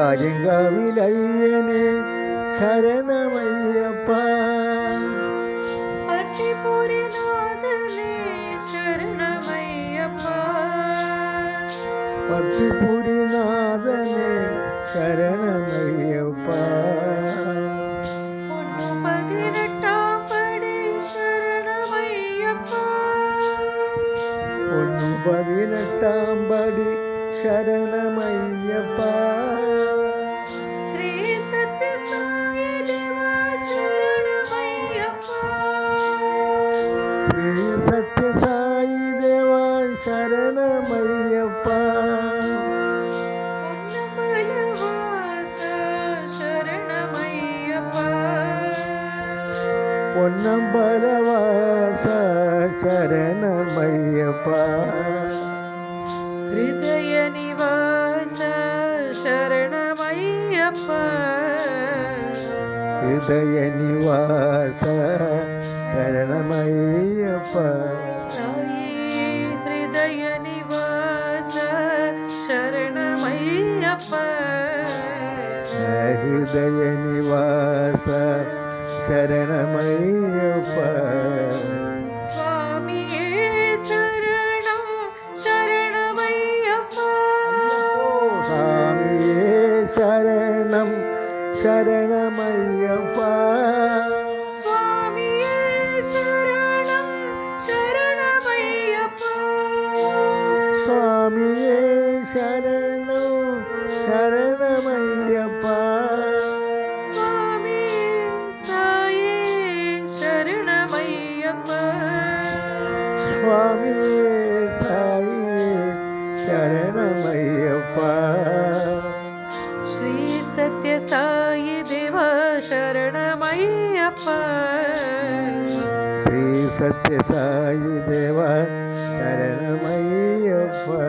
ஆஜங்காவிலையனே சரணமையப்பா. பட்டிபுரிநாதனே சரணமையப்பா. பட்டிபுரிநாதனே சரணமையப்பா. பொன்னு 18ஆம் படி சரணமையப்பா. பொன்னு 18ஆம் படி சரணமையப்பா. ஸ்ரீ சத்ய சாயி தேவா சரணமையப்பா. ஸ்ரீ சத்ய சாயி தேவா சரணமையப்பா. பொன்னம்பலவாச பொன்னம்பலவாச சரணமையப்பா. சரணமையப்பா. ஹிருதய நிவாச சரணமையப்பா. ஹிருதய நிவாச சரணமையப்பா. சாயி ஹிருதய நிவாச சரணமையப்பா. ஹிருதய நிவாச சரணமையப்பா. சுவாமியே சரணம் சரணமையப்பா. சாமியே சரணம் சரணமையப்பா. சுவாமியே சரணம் சரணமையப்பா. சுவாமியே சரணம் சரணமையப்பா. சுவாமி சாயே சரணமையப்பா. சுவாமியே சாயே சரணமையப்பா. ஸ்ரீ சத்ய சாயி தேவா சரணமையப்பா. ஸ்ரீ சத்ய சாயி தேவா சரணமையப்பா.